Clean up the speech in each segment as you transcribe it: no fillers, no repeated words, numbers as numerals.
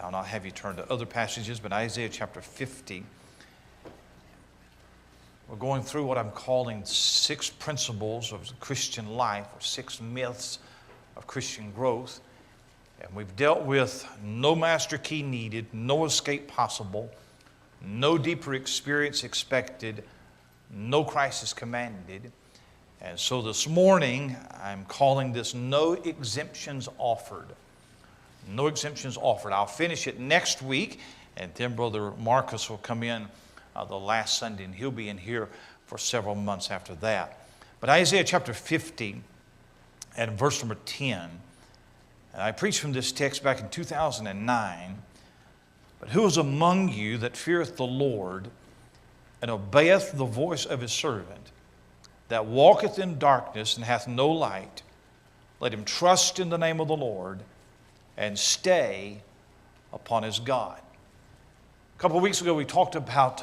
I'll not have you turn to other passages, but Isaiah chapter 50. We're going through what I'm calling 6 principles of the Christian life, or 6 myths of Christian growth. And we've dealt with no master key needed, no escape possible, no deeper experience expected, no crisis commanded. And so this morning, I'm calling this no exemptions offered. No exemptions offered. I'll finish it next week, and then Brother Marcus will come in the last Sunday, and he'll be in here for several months after that. But Isaiah chapter 50 and verse number 10, and I preached from this text back in 2009, but who is among you that feareth the Lord and obeyeth the voice of his servant, that walketh in darkness and hath no light? Let him trust in the name of the Lord and stay upon his God. A couple of weeks ago, we talked about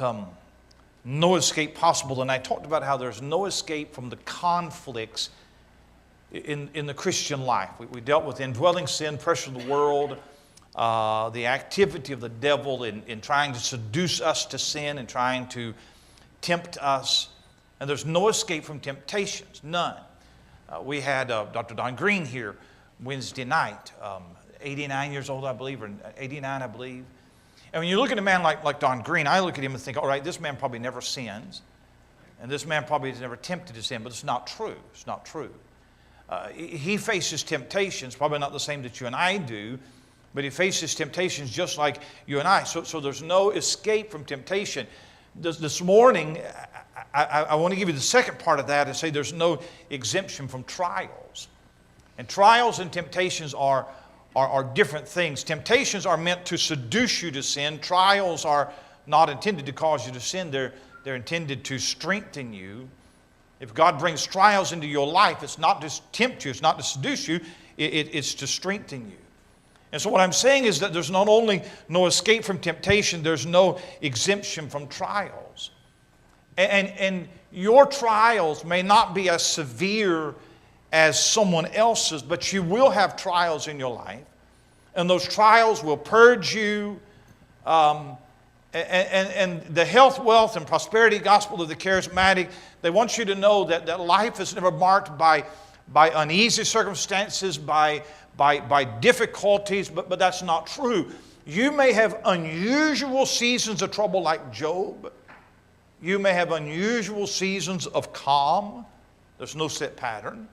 no escape possible, and I talked about how there's no escape from the conflicts in the Christian life. We dealt with indwelling sin, pressure of the world, the activity of the devil in trying to seduce us to sin and trying to tempt us. And there's no escape from temptations, none. We had Dr. Don Green here Wednesday night, 89 years old, I believe, or 89, I believe. And when you look at a man like Don Green, I look at him and think, all right, this man probably never sins, and this man probably has never tempted to sin, but it's not true. It's not true. He faces temptations, probably not the same that you and I do, but he faces temptations just like you and I. So there's no escape from temptation. This morning, I want to give you the second part of that and say there's no exemption from trials. And trials and temptations are different things. Temptations are meant to seduce you to sin. Trials are not intended to cause you to sin. They're intended to strengthen you. If God brings trials into your life, it's not to tempt you, it's not to seduce you, it's to strengthen you. And so what I'm saying is that there's not only no escape from temptation, there's no exemption from trials. And your trials may not be as severe as someone else's, but you will have trials in your life. And those trials will purge you. And the health, wealth, and prosperity gospel of the charismatic, they want you to know that life is never marked by uneasy circumstances, by difficulties, but that's not true. You may have unusual seasons of trouble like Job. You may have unusual seasons of calm. There's no set pattern.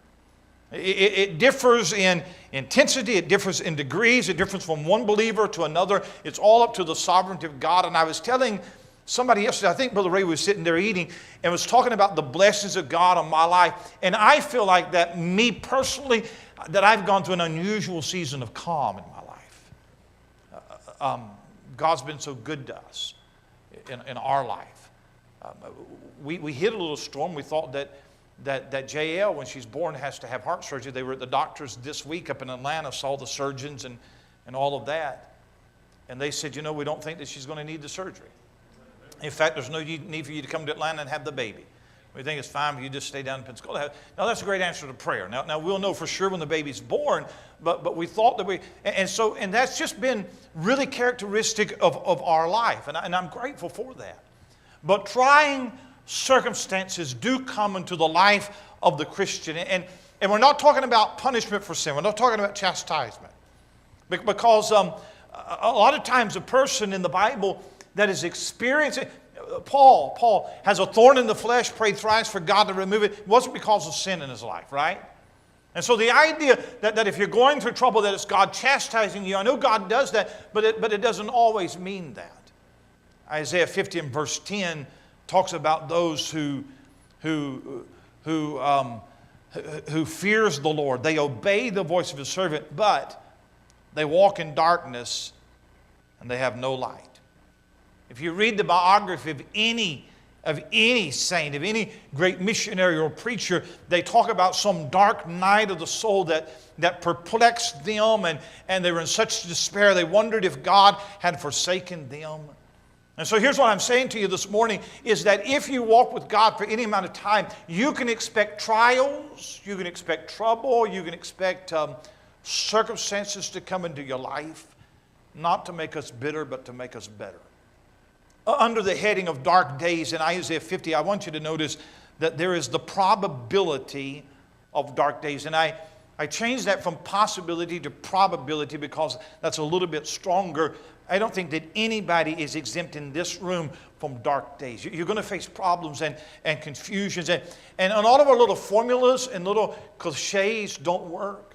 It differs in intensity, it differs in degrees, it differs from one believer to another. It's all up to the sovereignty of God. And I was telling somebody yesterday, I think Brother Ray was sitting there eating and was talking about the blessings of God on my life. And I feel like that, me personally, that I've gone through an unusual season of calm in my life. God's been so good to us in our life. We hit a little storm. We thought that JL, when she's born, has to have heart surgery. They were at the doctors this week up in Atlanta, saw the surgeons and all of that. And they said, we don't think that she's going to need the surgery. In fact, there's no need for you to come to Atlanta and have the baby. We think it's fine for you to just stay down in Pensacola. Now, that's a great answer to prayer. Now we'll know for sure when the baby's born, but we thought that and that's just been really characteristic of our life. And I'm grateful for that. But trying circumstances do come into the life of the Christian. And we're not talking about punishment for sin. We're not talking about chastisement. Because a lot of times a person in the Bible that is experiencing, Paul has a thorn in the flesh, prayed thrice for God to remove it. It wasn't because of sin in his life, right? And so the idea that if you're going through trouble that it's God chastising you, I know God does that, but it doesn't always mean that. Isaiah 50 and verse 10 talks about those who fears the Lord. They obey the voice of his servant, but they walk in darkness and they have no light. If you read the biography of any saint, of any great missionary or preacher, they talk about some dark night of the soul that perplexed them, and they were in such despair they wondered if God had forsaken them. And so here's what I'm saying to you this morning, is that if you walk with God for any amount of time, you can expect trials, you can expect trouble, you can expect circumstances to come into your life. not to make us bitter, but to make us better. Under the heading of dark days in Isaiah 50, I want you to notice that there is the probability of dark days. And I changed that from possibility to probability because that's a little bit stronger. I don't think that anybody is exempt in this room from dark days. You're going to face problems and confusions. And all of our little formulas and little cliches don't work.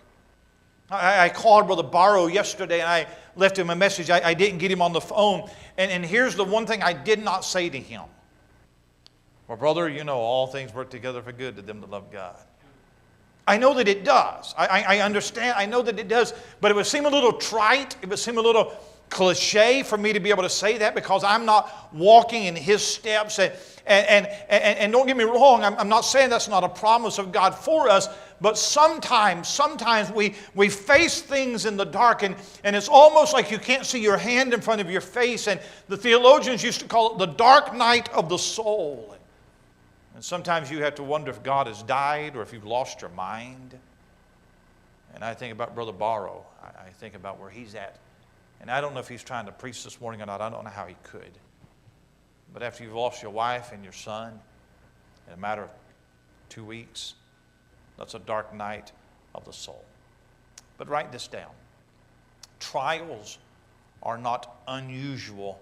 I called Brother Barrow yesterday and I left him a message. I didn't get him on the phone. And here's the one thing I did not say to him. Well, brother, you know all things work together for good to them that love God. I know that it does. I understand. I know that it does. But it would seem a little trite. It would seem a little cliche for me to be able to say that because I'm not walking in His steps. And don't get me wrong, I'm not saying that's not a promise of God for us, but sometimes we face things in the dark and it's almost like you can't see your hand in front of your face. And the theologians used to call it the dark night of the soul. And sometimes you have to wonder if God has died or if you've lost your mind. And I think about Brother Barrow. I think about where he's at. And I don't know if he's trying to preach this morning or not. I don't know how he could. But after you've lost your wife and your son in a matter of 2 weeks, that's a dark night of the soul. But write this down. Trials are not unusual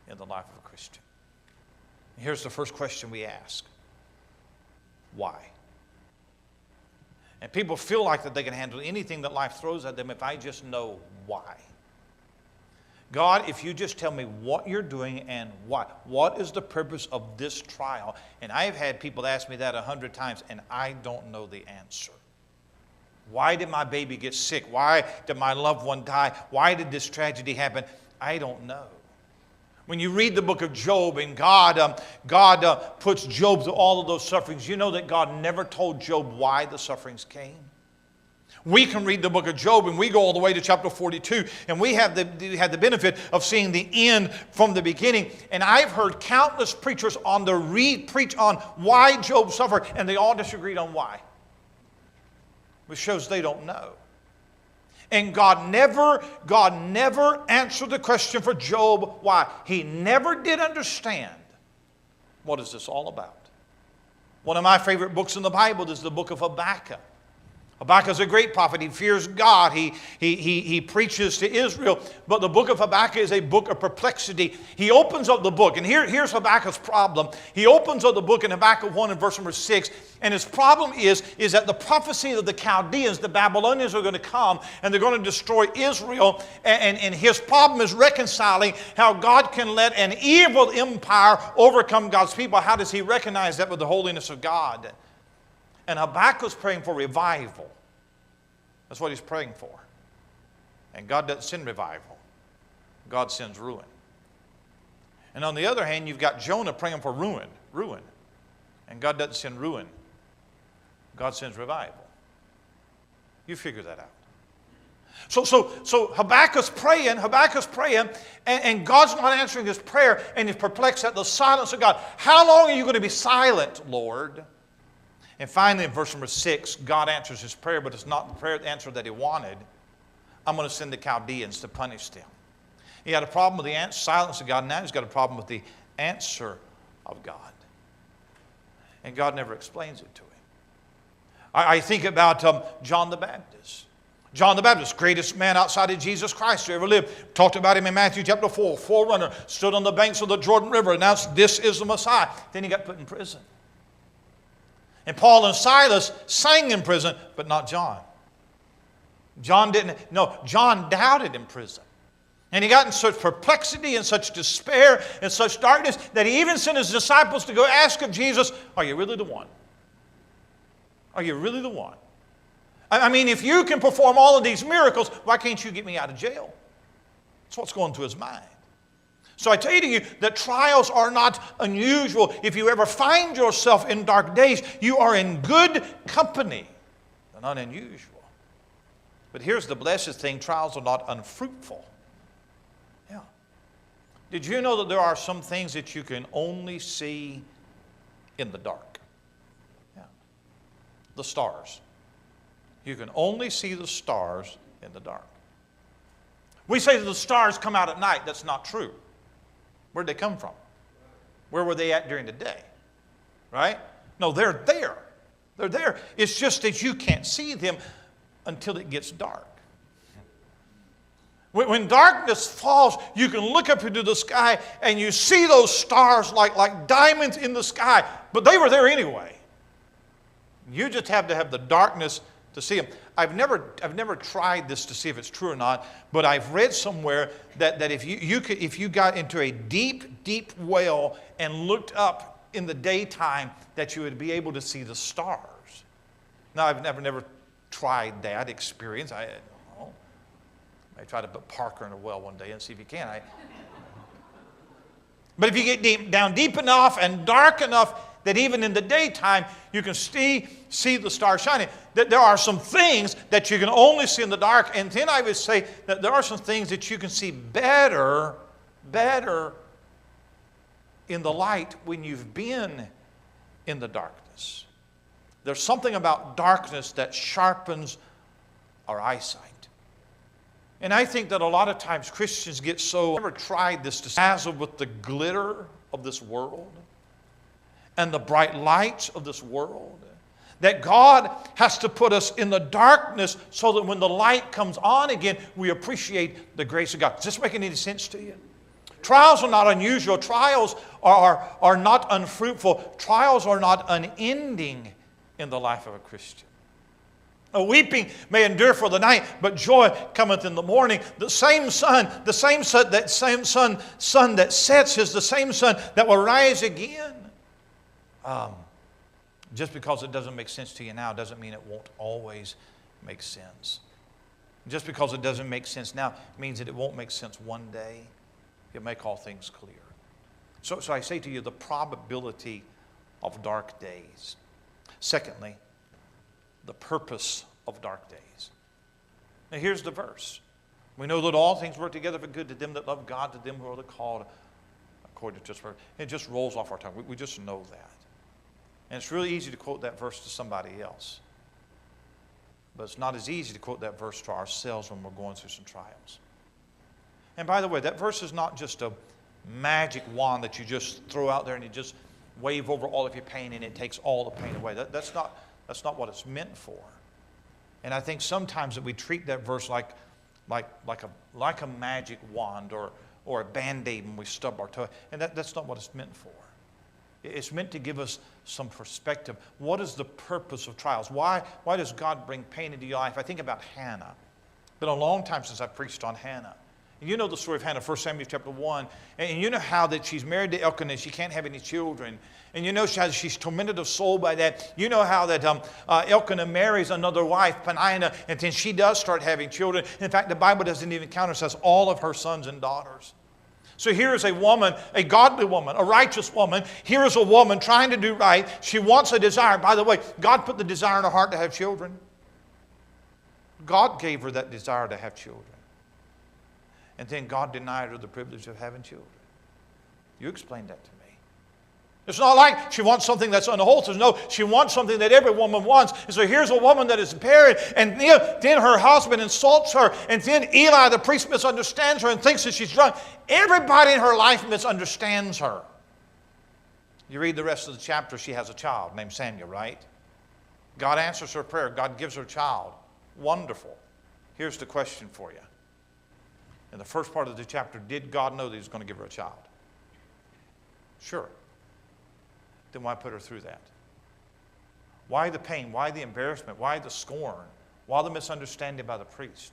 in the life of a Christian. Here's the first question we ask. Why? And people feel like that they can handle anything that life throws at them if I just know why. God, if you just tell me what you're doing and why. What is the purpose of this trial? And I've had people ask me that 100 times and I don't know the answer. Why did my baby get sick? Why did my loved one die? Why did this tragedy happen? I don't know. When you read the book of Job and God puts Job through all of those sufferings, you know that God never told Job why the sufferings came. We can read the book of Job and we go all the way to chapter 42 and we have the benefit of seeing the end from the beginning. And I've heard countless preachers preach on why Job suffered and they all disagreed on why. Which shows they don't know. And God never answered the question for Job why. He never did understand what is this all about. One of my favorite books in the Bible is the book of Habakkuk. Habakkuk is a great prophet. He fears God. He preaches to Israel. But the book of Habakkuk is a book of perplexity. He opens up the book. And here's Habakkuk's problem. He opens up the book in Habakkuk 1 and verse number 6. And his problem is that the prophecy of the Chaldeans, the Babylonians, are going to come and they're going to destroy Israel. And his problem is reconciling how God can let an evil empire overcome God's people. How does he recognize that with the holiness of God? And Habakkuk's praying for revival. That's what he's praying for. And God doesn't send revival. God sends ruin. And on the other hand, you've got Jonah praying for ruin. And God doesn't send ruin. God sends revival. You figure that out. So Habakkuk's praying, and God's not answering his prayer, and he's perplexed at the silence of God. How long are you going to be silent, Lord? And finally, in verse number 6, God answers his prayer, but it's not the prayer answer that he wanted. I'm going to send the Chaldeans to punish them. He had a problem with the silence of God. Now he's got a problem with the answer of God. And God never explains it to him. I think about John the Baptist. John the Baptist, greatest man outside of Jesus Christ who ever lived. Talked about him in Matthew chapter 4. Forerunner, stood on the banks of the Jordan River, announced this is the Messiah. Then he got put in prison. And Paul and Silas sang in prison, but not John. John doubted in prison. And he got in such perplexity and such despair and such darkness that he even sent his disciples to go ask of Jesus, are you really the one? Are you really the one? I mean, if you can perform all of these miracles, why can't you get me out of jail? That's what's going through his mind. So I tell you that trials are not unusual. If you ever find yourself in dark days, you are in good company. They're not unusual. But here's the blessed thing, trials are not unfruitful. Yeah. Did you know that there are some things that you can only see in the dark? Yeah. The stars. You can only see the stars in the dark. We say that the stars come out at night. That's not true. Where'd they come from? Where were they at during the day? Right? No, they're there. They're there. It's just that you can't see them until it gets dark. When darkness falls, you can look up into the sky and you see those stars like diamonds in the sky. But they were there anyway. You just have to have the darkness to see them. I've never tried this to see if it's true or not, but I've read somewhere that if you got into a deep, deep well and looked up in the daytime, that you would be able to see the stars. Now, I've never tried that experience. I try to put Parker in a well one day and see if you can. But if you get down deep enough and dark enough that even in the daytime you can see the stars shining, that there are some things that you can only see in the dark. And then I would say that there are some things that you can see better in the light when you've been in the darkness. There's something about darkness that sharpens our eyesight. And I think that a lot of times Christians get so, never tried this, to dazzle with the glitter of this world and the bright lights of this world, that God has to put us in the darkness so that when the light comes on again, we appreciate the grace of God. Does this make any sense to you? Trials are not unusual. Trials are not unfruitful. Trials are not unending in the life of a Christian. A weeping may endure for the night, but joy cometh in the morning. The same sun that sets is the same sun that will rise again. Just because it doesn't make sense to you now doesn't mean it won't always make sense. Just because it doesn't make sense now means that it won't make sense one day. He'll make all things clear. So I say to you, the probability of dark days. Secondly, the purpose of dark days. Now here's the verse. We know that all things work together for good to them that love God, to them who are the called according to His word. It just rolls off our tongue. We just know that. And it's really easy to quote that verse to somebody else. But it's not as easy to quote that verse to ourselves when we're going through some trials. And by the way, that verse is not just a magic wand that you just throw out there and you just wave over all of your pain and it takes all the pain away. That's not what it's meant for. And I think sometimes that we treat that verse like a magic wand or a Band-Aid when we stub our toe. And that's not what it's meant for. It's meant to give us some perspective. What is the purpose of trials? Why does God bring pain into your life? I think about Hannah. It's been a long time since I preached on Hannah. You know the story of Hannah, 1 Samuel chapter 1. And you know how that she's married to Elkanah and she can't have any children. And you know she's tormented of soul by that. You know how that Elkanah marries another wife, Peninnah, and then she does start having children. In fact, the Bible doesn't even count her, it says all of her sons and daughters. So here is a woman, a godly woman, a righteous woman. Here is a woman trying to do right. She wants a desire. By the way, God put the desire in her heart to have children. God gave her that desire to have children. And then God denied her the privilege of having children. You explain that to me. It's not like she wants something that's unwholesome. No, she wants something that every woman wants. And so here's a woman that is barren, and then her husband insults her, and then Eli, the priest, misunderstands her and thinks that she's drunk. Everybody in her life misunderstands her. You read the rest of the chapter, she has a child named Samuel, right? God answers her prayer. God gives her a child. Wonderful. Here's the question for you. In the first part of the chapter, did God know that He was going to give her a child? Sure. Then why put her through that? Why the pain? Why the embarrassment? Why the scorn? Why the misunderstanding by the priest?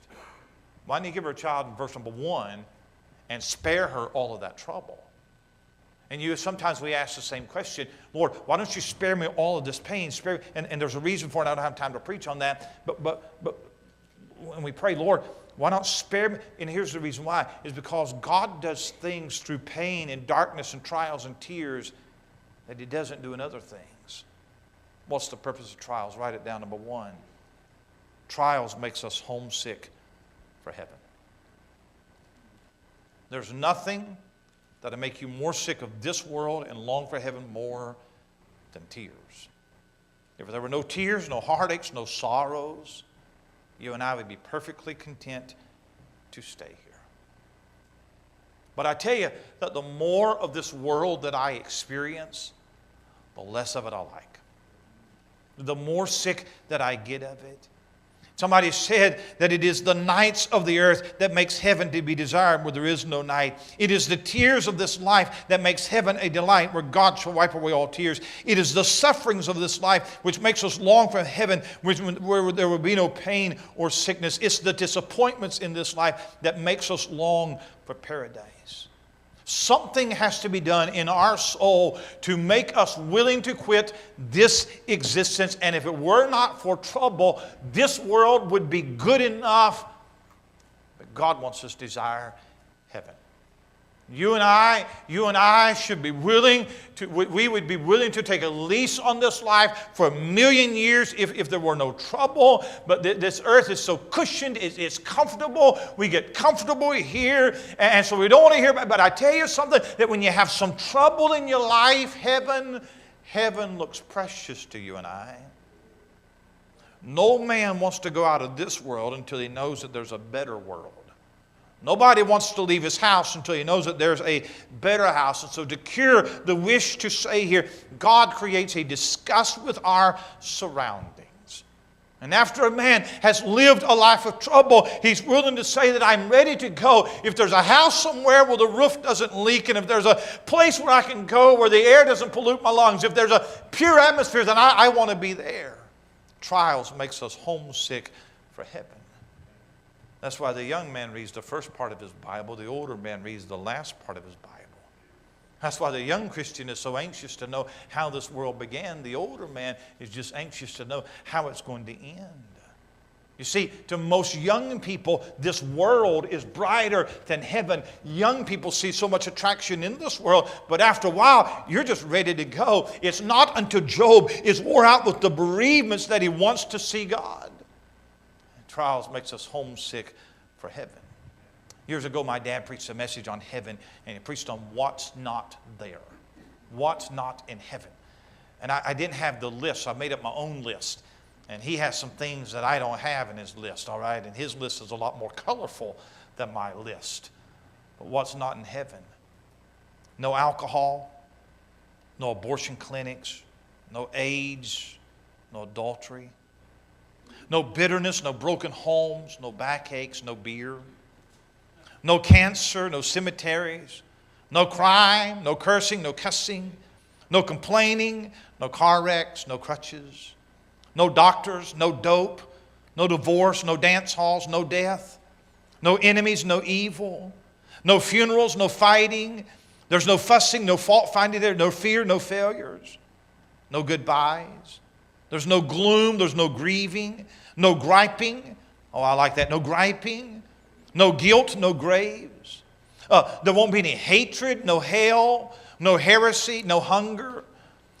Why didn't He give her a child in verse number 1 and spare her all of that trouble? And sometimes we ask the same question, Lord, why don't you spare me all of this pain? And there's a reason for it. I don't have time to preach on that. But when we pray, Lord, why not spare me? And here's the reason why. Is because God does things through pain and darkness and trials and tears that He doesn't do in other things. What's the purpose of trials? Write it down, number 1. Trials makes us homesick for heaven. There's nothing that'll make you more sick of this world and long for heaven more than tears. If there were no tears, no heartaches, no sorrows, you and I would be perfectly content to stay here. But I tell you that the more of this world that I experience, the less of it I like. The more sick that I get of it. Somebody said that it is the nights of the earth that makes heaven to be desired where there is no night. It is the tears of this life that makes heaven a delight where God shall wipe away all tears. It is the sufferings of this life which makes us long for heaven where there will be no pain or sickness. It's the disappointments in this life that makes us long for paradise. Something has to be done in our soul to make us willing to quit this existence. And if it were not for trouble, this world would be good enough. But God wants us to desire heaven. You and I should be willing to, we would be willing to take a lease on this life for 1,000,000 years if there were no trouble. But this earth is so cushioned, it's comfortable. We get comfortable here, and so we don't want to hear about it. But I tell you something, that when you have some trouble in your life, heaven looks precious to you and I. No man wants to go out of this world until he knows that there's a better world. Nobody wants to leave his house until he knows that there's a better house. And so to cure the wish to stay here, God creates a disgust with our surroundings. And after a man has lived a life of trouble, he's willing to say that I'm ready to go. If there's a house somewhere where the roof doesn't leak, and if there's a place where I can go where the air doesn't pollute my lungs, if there's a pure atmosphere, then I want to be there. Trials makes us homesick for heaven. That's why the young man reads the first part of his Bible. The older man reads the last part of his Bible. That's why the young Christian is so anxious to know how this world began. The older man is just anxious to know how it's going to end. You see, to most young people, this world is brighter than heaven. Young people see so much attraction in this world, but after a while, you're just ready to go. It's not until Job is wore out with the bereavements that he wants to see God. Trials makes us homesick for heaven. Years ago, my dad preached a message on heaven, and he preached on what's not there. What's not in heaven. And I didn't have the list, so I made up my own list. And he has some things that I don't have in his list, all right? And his list is a lot more colorful than my list. But what's not in heaven? No alcohol, no abortion clinics, no AIDS, no adultery. No bitterness, no broken homes, no backaches, no beer. No cancer, no cemeteries. No crime, no cursing, no cussing. No complaining, no car wrecks, no crutches. No doctors, no dope. No divorce, no dance halls, no death. No enemies, no evil. No funerals, no fighting. There's no fussing, no fault finding there. No fear, no failures. No goodbyes. There's no gloom, there's no grieving, no griping. Oh, I like that. No griping, no guilt, no graves. There won't be any hatred, no hell, no heresy, no hunger,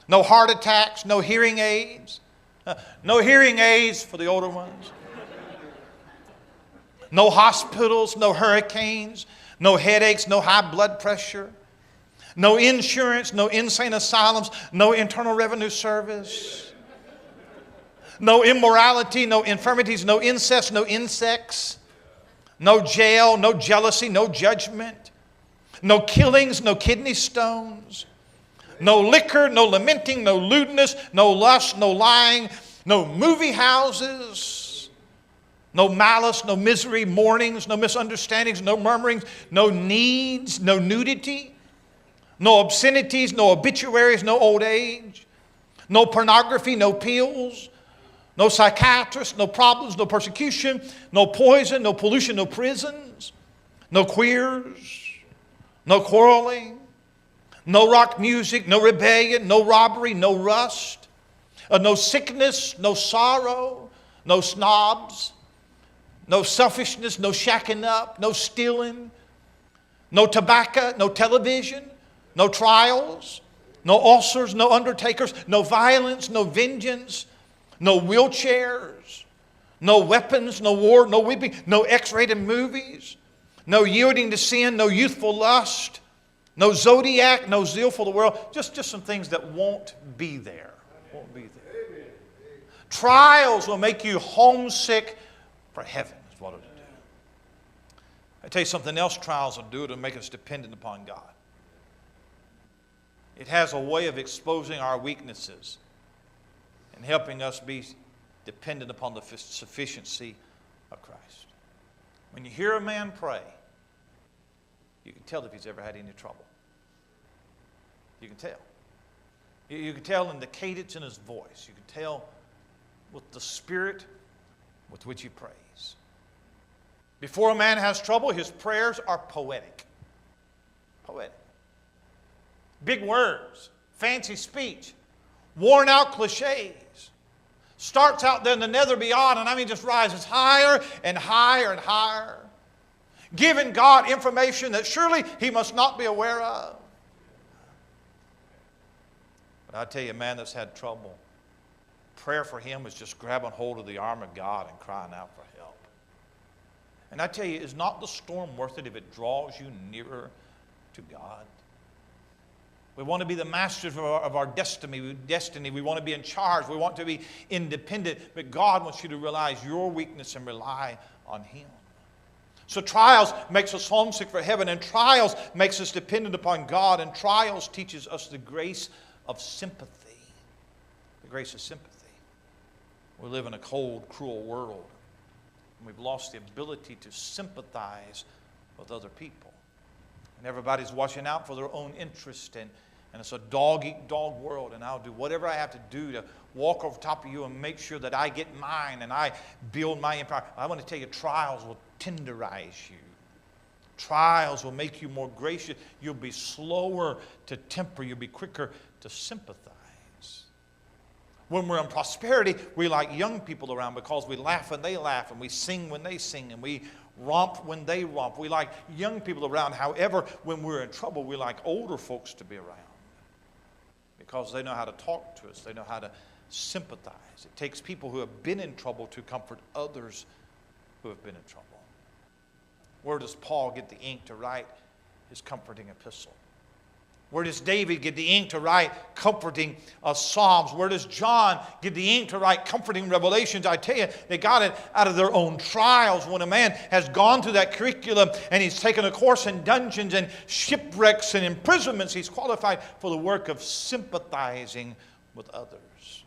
no heart attacks, no hearing aids. No hearing aids for the older ones. No hospitals, no hurricanes, no headaches, no high blood pressure. No insurance, no insane asylums, no Internal Revenue Service. No immorality, no infirmities, no incest, no insects, no jail, no jealousy, no judgment, no killings, no kidney stones, no liquor, no lamenting, no lewdness, no lust, no lying, no movie houses, no malice, no misery, mournings, no misunderstandings, no murmurings, no needs, no nudity, no obscenities, no obituaries, no old age, no pornography, no pills, no psychiatrists, no problems, no persecution, no poison, no pollution, no prisons, no queers, no quarreling, no rock music, no rebellion, no robbery, no rust, no sickness, no sorrow, no snobs, no selfishness, no shacking up, no stealing, no tobacco, no television, no trials, no ulcers, no undertakers, no violence, no vengeance, no wheelchairs, no weapons, no war, no weeping, no X-rated movies, no yielding to sin, no youthful lust, no zodiac, no zeal for the world. Just some things that won't be there. Won't be there. Trials will make you homesick for heaven, is what it'll do. I tell you something else trials will do to make us dependent upon God. It has a way of exposing our weaknesses and helping us be dependent upon the sufficiency of Christ. When you hear a man pray, you can tell if he's ever had any trouble. You can tell. You can tell in the cadence in his voice. You can tell with the spirit with which he prays. Before a man has trouble, his prayers are poetic. Poetic. Big words, fancy speech, worn out cliches. Starts out there in the nether beyond, and I mean just rises higher and higher and higher. Giving God information that surely he must not be aware of. But I tell you, a man that's had trouble, prayer for him is just grabbing hold of the arm of God and crying out for help. And I tell you, is not the storm worth it if it draws you nearer to God? We want to be the masters of our destiny. We want to be in charge. We want to be independent. But God wants you to realize your weakness and rely on him. So trials makes us homesick for heaven, and trials makes us dependent upon God, and trials teaches us the grace of sympathy. The grace of sympathy. We live in a cold, cruel world, and we've lost the ability to sympathize with other people. And everybody's watching out for their own interest, and it's a dog-eat-dog world, and I'll do whatever I have to do to walk over top of you and make sure that I get mine and I build my empire. I want to tell you, trials will tenderize you. Trials will make you more gracious. You'll be slower to temper. You'll be quicker to sympathize. When we're in prosperity, we like young people around because we laugh when they laugh, and we sing when they sing, and we romp when they romp. We like young people around. However, when we're in trouble, we like older folks to be around because they know how to talk to us. They know how to sympathize. It takes people who have been in trouble to comfort others who have been in trouble. Where does Paul get the ink to write his comforting epistle? Where does David get the ink to write comforting Psalms? Where does John get the ink to write comforting Revelations? I tell you, they got it out of their own trials. When a man has gone through that curriculum and he's taken a course in dungeons and shipwrecks and imprisonments, he's qualified for the work of sympathizing with others.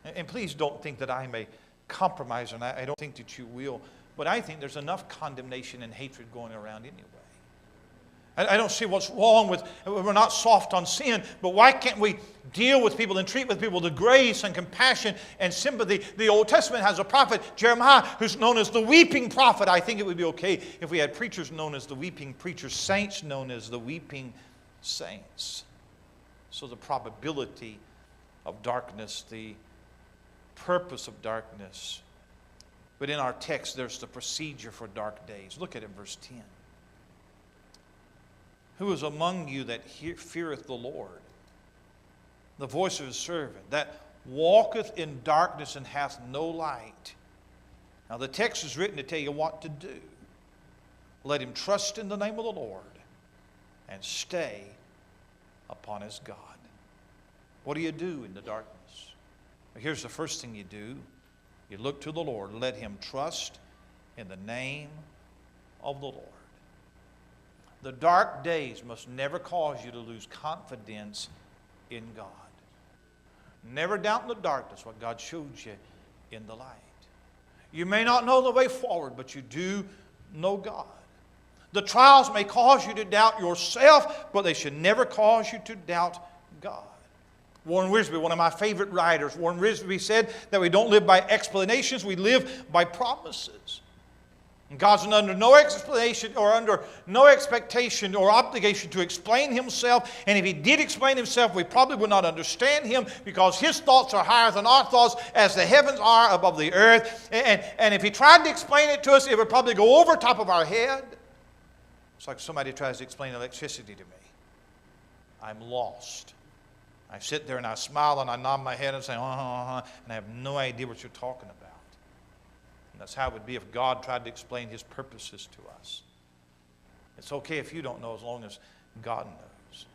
And please don't think that I may compromise, and I don't think that you will, but I think there's enough condemnation and hatred going around anyway. I don't see what's wrong with, we're not soft on sin, but why can't we deal with people and treat with people with grace and compassion and sympathy? The Old Testament has a prophet, Jeremiah, who's known as the weeping prophet. I think it would be okay if we had preachers known as the weeping preachers, saints known as the weeping saints. So the probability of darkness, the purpose of darkness. But in our text, there's the procedure for dark days. Look at it in verse 10. Who is among you that feareth the Lord, the voice of his servant, that walketh in darkness and hath no light? Now the text is written to tell you what to do. Let him trust in the name of the Lord and stay upon his God. What do you do in the darkness? Well, here's the first thing you do. You look to the Lord. Let him trust in the name of the Lord. The dark days must never cause you to lose confidence in God. Never doubt in the darkness what God showed you in the light. You may not know the way forward, but you do know God. The trials may cause you to doubt yourself, but they should never cause you to doubt God. Warren Wiersbe, one of my favorite writers, Warren Wiersbe said that we don't live by explanations, we live by promises. And God's under no explanation or under no expectation or obligation to explain himself. And if he did explain himself, we probably would not understand him because his thoughts are higher than our thoughts as the heavens are above the earth. And if he tried to explain it to us, it would probably go over top of our head. It's like somebody tries to explain electricity to me. I'm lost. I sit there and I smile and I nod my head and say, and I have no idea what you're talking about. And that's how it would be if God tried to explain his purposes to us. It's okay if you don't know as long as God knows.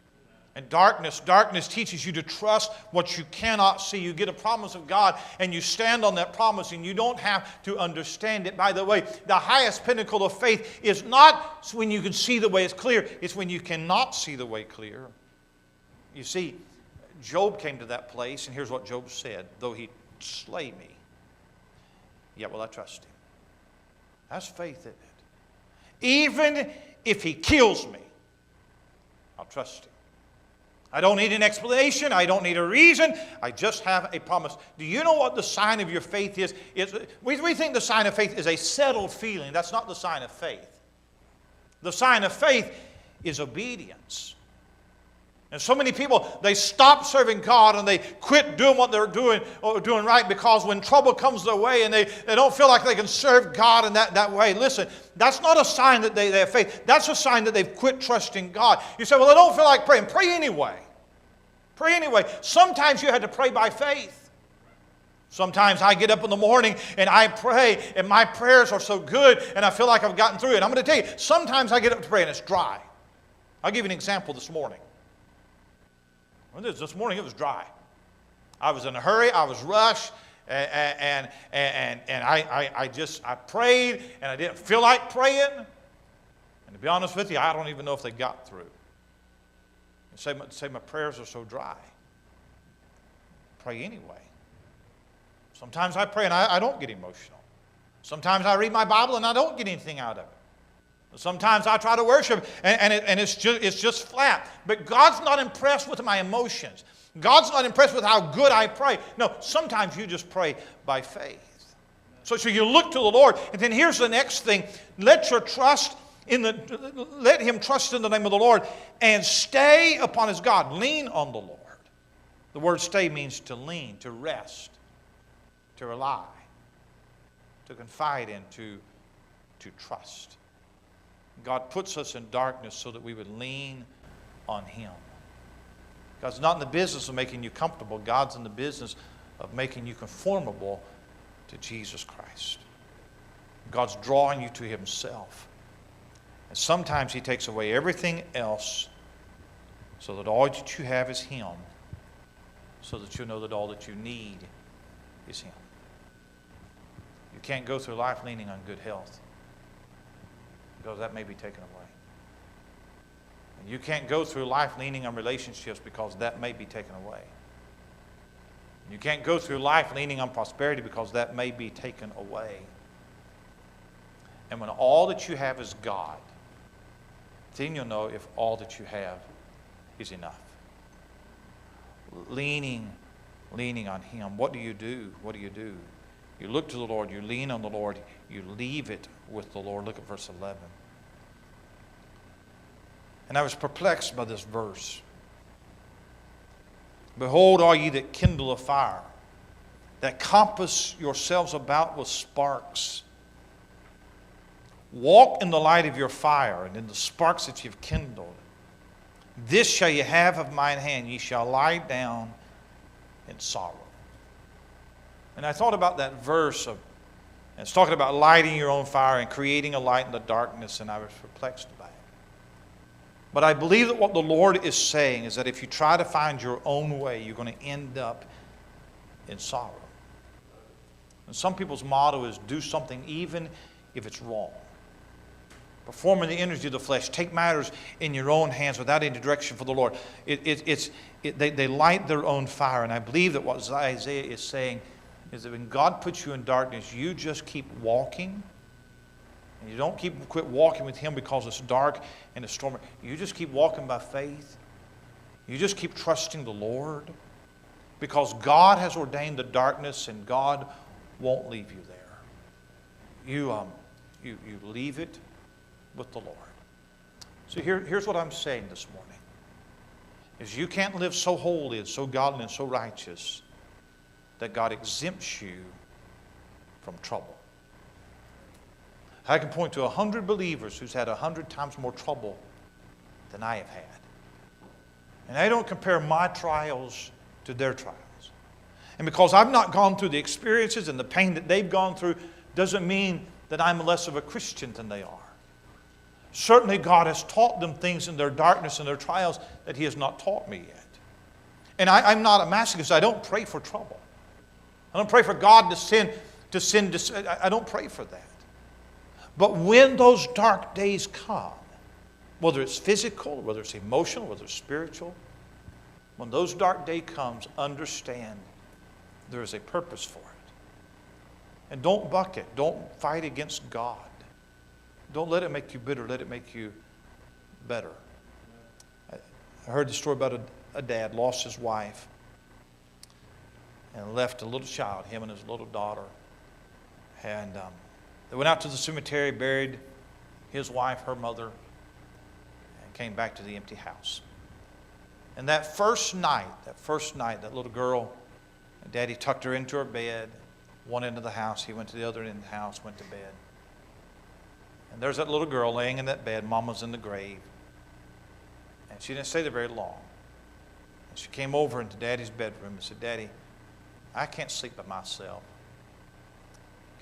And darkness teaches you to trust what you cannot see. You get a promise of God and you stand on that promise and you don't have to understand it. By the way, the highest pinnacle of faith is not when you can see the way it's clear. It's when you cannot see the way clear. You see, Job came to that place, and here's what Job said. Though he slay me, yet will I trust him. That's faith, isn't it? Even if he kills me, I'll trust him. I don't need an explanation. I don't need a reason. I just have a promise. Do you know what the sign of your faith is? We think the sign of faith is a settled feeling. That's not the sign of faith. The sign of faith is obedience. And so many people, they stop serving God and they quit doing what they're doing or doing right because when trouble comes their way and they don't feel like they can serve God in that way. Listen, that's not a sign that they have faith. That's a sign that they've quit trusting God. You say, well, I don't feel like praying. Pray anyway. Pray anyway. Sometimes you had to pray by faith. Sometimes I get up in the morning and I pray and my prayers are so good and I feel like I've gotten through it. I'm going to tell you, sometimes I get up to pray and it's dry. I'll give you an example this morning. This morning it was dry. I was in a hurry. I was rushed, and I prayed, and I didn't feel like praying. And to be honest with you, I don't even know if they got through. And say my prayers are so dry. Pray anyway. Sometimes I pray and I don't get emotional. Sometimes I read my Bible and I don't get anything out of it. Sometimes I try to worship and it's just flat. But God's not impressed with my emotions. God's not impressed with how good I pray. No, sometimes you just pray by faith. So you look to the Lord. And then here's the next thing. Let Him trust in the name of the Lord and stay upon His God. Lean on the Lord. The word stay means to lean, to rest, to rely, to confide in, to trust. God puts us in darkness so that we would lean on Him. God's not in the business of making you comfortable. God's in the business of making you conformable to Jesus Christ. God's drawing you to Himself. And sometimes He takes away everything else so that all that you have is Him, so that you know that all that you need is Him. You can't go through life leaning on good health, because that may be taken away. And you can't go through life leaning on relationships because that may be taken away. You can't go through life leaning on prosperity because that may be taken away. And when all that you have is God, then you'll know if all that you have is enough. Leaning on Him. What do you do? What do you do? You look to the Lord, you lean on the Lord, you leave it with the Lord. Look at verse 11. And I was perplexed by this verse. Behold, all ye that kindle a fire, that compass yourselves about with sparks. Walk in the light of your fire and in the sparks that you've kindled. This shall ye have of mine hand, ye shall lie down in sorrow. And I thought about that verse and it's talking about lighting your own fire and creating a light in the darkness, and I was perplexed by it. But I believe that what the Lord is saying is that if you try to find your own way, you're going to end up in sorrow. And some people's motto is do something even if it's wrong. Perform in the energy of the flesh. Take matters in your own hands without any direction for the Lord. They light their own fire. And I believe that what Isaiah is saying is that when God puts you in darkness, you just keep walking. And you don't quit walking with Him because it's dark and it's stormy. You just keep walking by faith. You just keep trusting the Lord. Because God has ordained the darkness and God won't leave you there. You leave it with the Lord. So here's what I'm saying this morning. Is you can't live so holy and so godly and so righteous that God exempts you from trouble. I can point to 100 believers who's had 100 times more trouble than I have had. And I don't compare my trials to their trials. And because I've not gone through the experiences and the pain that they've gone through doesn't mean that I'm less of a Christian than they are. Certainly God has taught them things in their darkness and their trials that He has not taught me yet. And I'm not a masochist. I don't pray for trouble. I don't pray for God to send. I don't pray for that. But when those dark days come, whether it's physical, whether it's emotional, whether it's spiritual, when those dark days comes, understand there is a purpose for it. And don't buck it. Don't fight against God. Don't let it make you bitter. Let it make you better. I heard the story about a dad lost his wife and left a little child, him and his little daughter. And they went out to the cemetery, buried his wife, her mother, and came back to the empty house. And that first night, that little girl, Daddy tucked her into her bed, one end of the house. He went to the other end of the house, went to bed. And there's that little girl laying in that bed. Mama's in the grave. And she didn't stay there very long. And she came over into Daddy's bedroom and said, Daddy, I can't sleep by myself.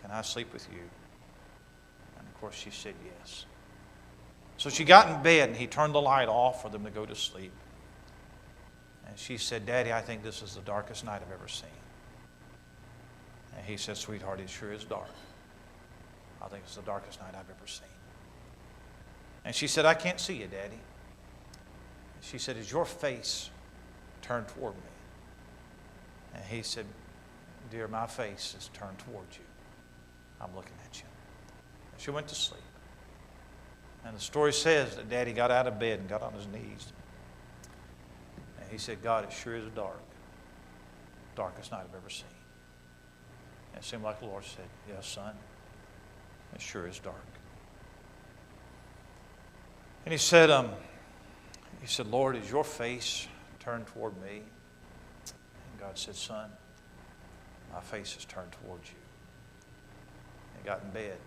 Can I sleep with you? And of course she said yes. So she got in bed and he turned the light off for them to go to sleep. And she said, Daddy, I think this is the darkest night I've ever seen. And he said, sweetheart, it sure is dark. I think it's the darkest night I've ever seen. And she said, I can't see you, Daddy. She said, is your face turned toward me? And he said, dear, my face is turned toward you. I'm looking at you. And she went to sleep. And the story says that Daddy got out of bed and got on his knees. And he said, God, it sure is dark. Darkest night I've ever seen. And it seemed like the Lord said, yes, son, it sure is dark. And he said, Lord, is your face turned toward me? And God said, son, my face is turned toward you. And he got in bed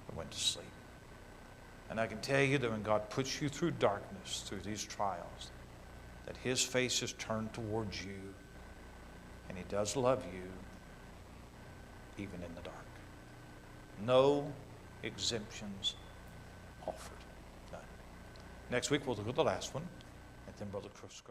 and went to sleep. And I can tell you that when God puts you through darkness, through these trials, that His face is turned towards you, and He does love you, even in the dark. No exemptions offered. None. Next week we'll look at the last one, and then Brother Chris.